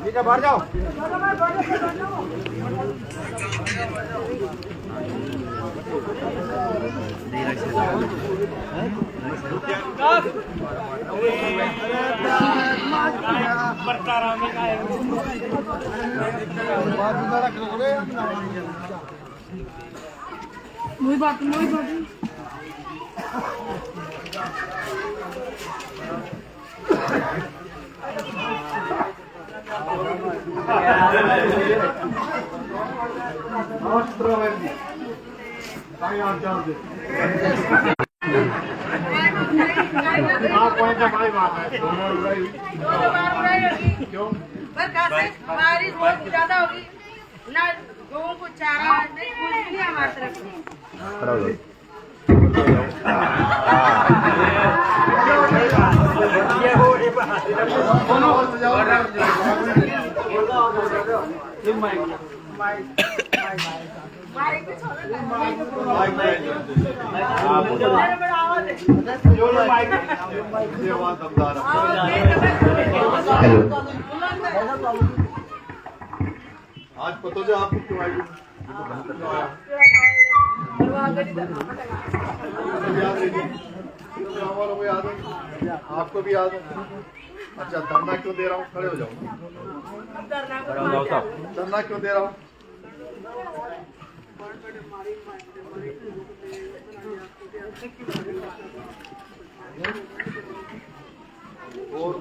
ठीक है, बाहर जाओ। muy back. क्यों? बारिश बहुत ज्यादा होगी ना, लोगों को चारा नहीं, कुछ भी नहीं हमारी तरफ से। आज पता जो आपको क्यों आई? याद है, आपको भी याद है। अच्छा, धरना क्यों दे रहा हूँ? खड़े हो जाओ। धरना क्यों दे रहा हूँ? और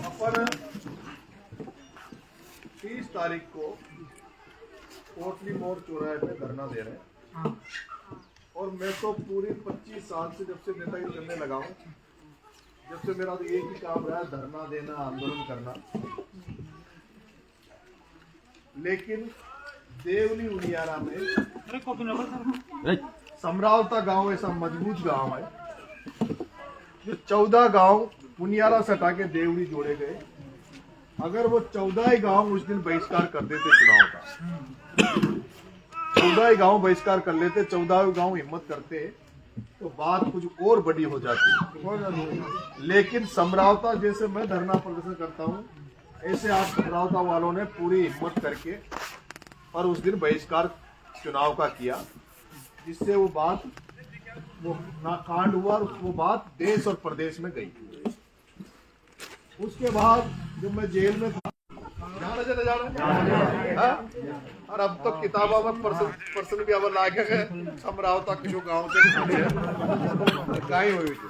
अपन 30 तारीख को कोटली मोड़ चौराहे पे धरना दे रहे हैं। और मैं तो पूरी 25 साल से, जब से नेतागिरी करने लगा हूँ, जब से मेरा तो एक ही काम रहा, धरना देना, आंदोलन करना। लेकिन देवली उनियारा में समरावता गांव ऐसा मजबूत गांव है जो 14 गांव उनियारा से हटा के देवली जोड़े गए। अगर वो 14 ही गांव उस दिन बहिष्कार कर देते चुनाव का, 14 ही गांव बहिष्कार कर लेते, 14 गांव हिम्मत करते, तो बात कुछ और बड़ी हो जाती। लेकिन समरावता जैसे मैं धरना प्रदर्शन करता हूँ, ऐसे आज समरावता वालों ने पूरी हिम्मत करके और उस दिन बहिष्कार चुनाव का किया, जिससे वो बात, वो ना कांड हुआ और वो बात देश और प्रदेश में गई। उसके बाद जब मैं जेल में था, और अब तो किताबों में पर्सन भी अब लागे गए समरावता किसी गांव से कहीं हुई थी।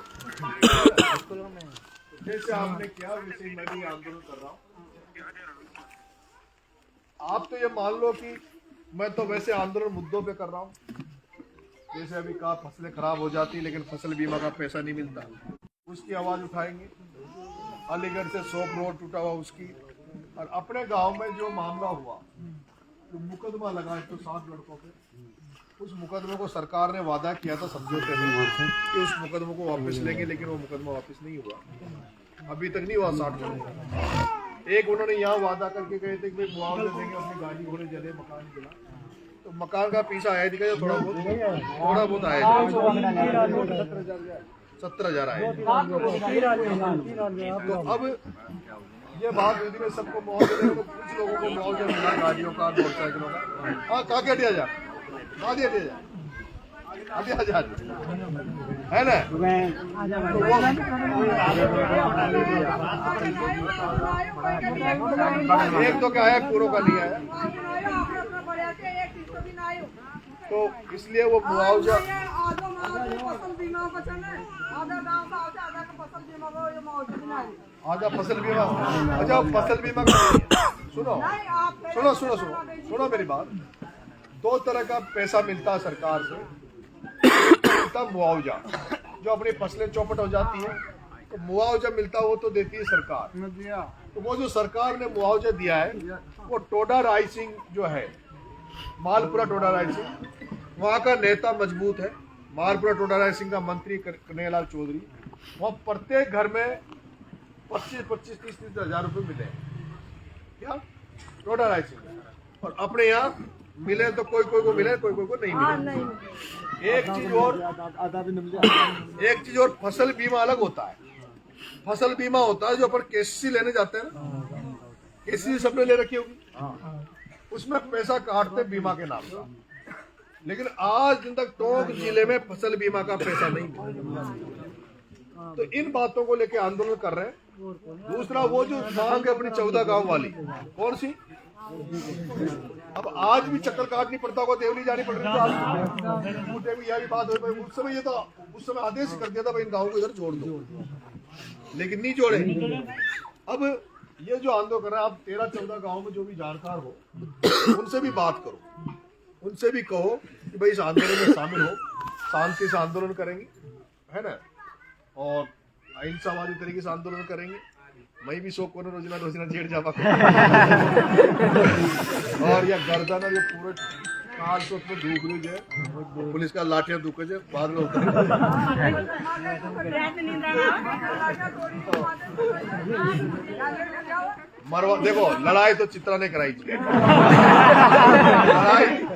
जैसे आपने किया वैसे मैं भी आंदोलन कर रहा हूँ। आप तो ये मान लो कि मैं तो वैसे आंदोलन मुद्दों पे कर रहा हूँ। जैसे अभी कहा फसलें खराब हो जाती लेकिन फसल बीमा का पैसा नहीं मिलता, उसकी आवाज उठाएंगे। अलीगढ़ से सोप रोड टूटा हुआ उसकी, और अपने गांव में जो मामला हुआ, जो मुकदमा लगा 107 लड़कों पे, उस मुकदमे को सरकार ने वादा किया था समझौते में कि उस मुकदमे को वापस लेंगे, लेकिन वो मुकदमा वापस नहीं हुआ, अभी तक नहीं हुआ 60 लोगों का। एक उन्होंने यहाँ वादा करके गए थे कि भाई मुआवजा देंगे, अपनी गाड़ी घोड़े जले, मकान जला, तो मकान का पीछा आया दिखा, थोड़ा बहुत आया, 17,000 आए। तो अब ये बात हुई थी, सबको मुआवजा देंगे, तो कुछ लोगों को मुआवजा मिला, गाड़ियों का, मोटरसाइकिलों का। हाँ, कहाँ के 8,000 है ना? एक तो क्या है, पूरों का नहीं आया, तो इसलिए वो मुआवजा आधा फसल बीमा। अच्छा, फसल बीमा का सुनो मेरी बात। 2 तरह का पैसा मिलता है सरकार से, मिलता मुआवजा, जो अपनी फसलें चौपट हो जाती है तो मुआवजा मिलता, वो तो देती है सरकार। तो वो जो सरकार ने मुआवजा दिया है, वो टोडा रायसिंग जो है, मालपुरा टोडा रायसिंग, वहाँ का नेता मजबूत है। मालपुरा टोडा राय सिंह का मंत्री कन्हैयालाल चौधरी, वहाँ प्रत्येक घर में 25-30 हजार रुपये मिले हैं। क्या टोडा राय सिंह, और अपने यहाँ मिले तो कोई को मिले, कोई को नहीं मिले। एक चीज और फसल बीमा अलग होता है। फसल बीमा होता है जो अपन केसीसी लेने जाते हैं ना, केसीसी सबने ले रखी होगी, उसमें पैसा काटते बीमा के नाम का, लेकिन आज दिन तक टोंक जिले में फसल बीमा का पैसा नहीं मिला। तो इन बातों को लेकर आंदोलन कर रहे हैं। दूसरा वो जो मांग है अपनी 14 गांव वाली, कौन सी, अब आज भी चक्कर काटनी पड़ता होगा, देवली जानी पड़ रही थी, यह भी बात हो, उस समय ये तो उस समय आदेश कर दिया था भाई इन गाँव को इधर छोड़ दो, लेकिन नहीं जोड़े। अब ये जो आंदोलन कर रहे हैं, आप 13-14 गाँव में जो भी जानकार हो उनसे भी बात करो, उनसे भी कहो कि भाई इस आंदोलन में शामिल हो, शांति से आंदोलन करेंगे, है ना, और अहिंसावादी तरीके से आंदोलन करेंगे। मैं भी शौक को रोजना जेड़ जा और या गर्दन जो पूरे काल तो उसमें दुख रही है, पुलिस का लाठियां दुख है बाद में मरवा। देखो लड़ाई तो चित्रा ने कराई थी,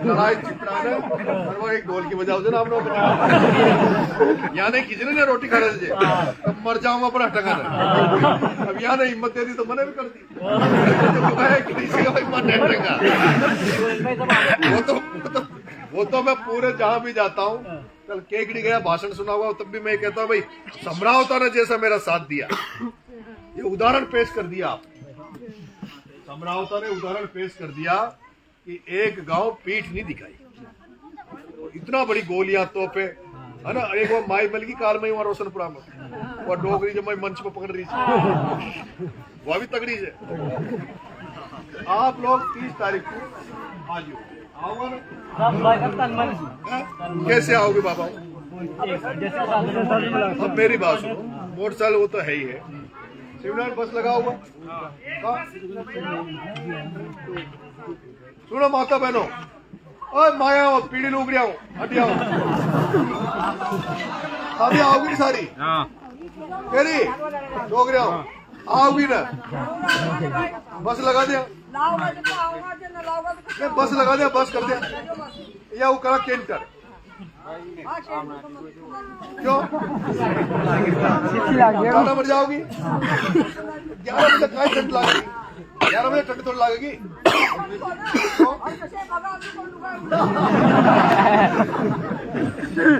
लड़ाई चित्रा ने मरवा, एक ढोल की बजाओ ना हम लोग, यहाँ नहीं किसी ने रोटी खा रहे थे, अब मर जाऊंगा अपना टका। अब यहाँ ने हिम्मत दे दी तो मैंने भी कर दी, वो तो मैं पूरे जहां भी जाता हूँ, कल केकड़ी गया भाषण सुना हुआ, तब भी मैं कहता हूँ भाई सम्रावता ने जैसा मेरा साथ दिया, ये उदाहरण पेश कर दिया आप, सम्रावता ने उदाहरण पेश कर दिया कि एक गांव पीठ नहीं दिखाई, इतना बड़ी गोलियां तोपे, है ना। एक वो माई मल की कार में वहां रोशनपुरा में वो डोगरी जो मैं मंच पे पकड़ रही थी, वो भी तगड़ी से। आप लोग 30 तारीख को आ जाओ, आओगे ना? कैसे आओगे बाबा? अब मेरी बात सुनो, मोटरसाइकिल वो तो है ही है, सेमिनार बस लगा हुआ। सुनो माता बहनों, और माया हो पीढ़ी लुगड़िया हो हटिया हो, अभी आओगी सारी तेरी डोगरिया हो, आओगी ना? बस लगा दिया, बस लगा दिया, बस कर दिया, या वो करा केंटर क्यों 11 बजे जाओगी? 11 बजे काय ठंड लगेगी? 11 बजे ठंड थोड़ी लगेगी।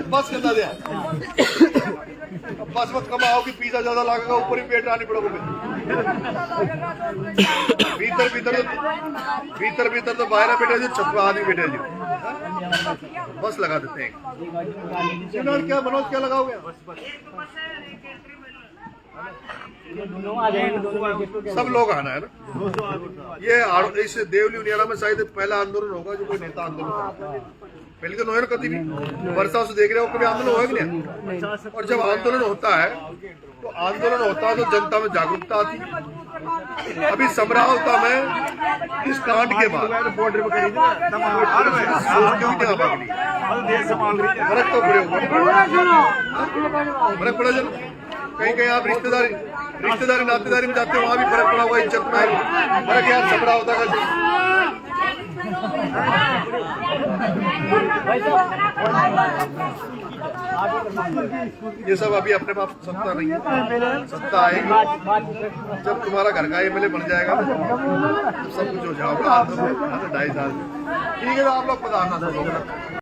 बस करना दिया, बस मत कमाओगी, पिज्जा ज्यादा लगेगा, ऊपर ही पेट आनी पड़ोगे। भीतर तो बाहर बैठे जो छपरा आदमी बैठे जो, बस लगा देते हैं। क्या मनोज क्या लगाओगे? सब लोग आना है ना। ये इस देवली उनियाला में शायद पहला आंदोलन होगा जो कोई नेता आंदोलन, पहले तो नोयर कभी भी वर्षा से देख रहे हो, कभी आंदोलन होगा कि नहीं? और जब आंदोलन होता है तो जनता में जागरूकता आती है। अभी समरावता में इस कांड के बाद फर्क तो फर्क पड़ा जन, कहीं आप रिश्तेदारी नातेदारी में जाते हो, वहां भी फर्क पड़ा हुआ, इज्जत में फर्क यार समरावता का। ये सब अभी अपने पास सत्ता नहीं है, सत्ता आएगी जब तुम्हारा घर का एमएलए बन जाएगा, सब कुछ हो जाएगा 2.5 साल में। ठीक है, तो आप लोग पता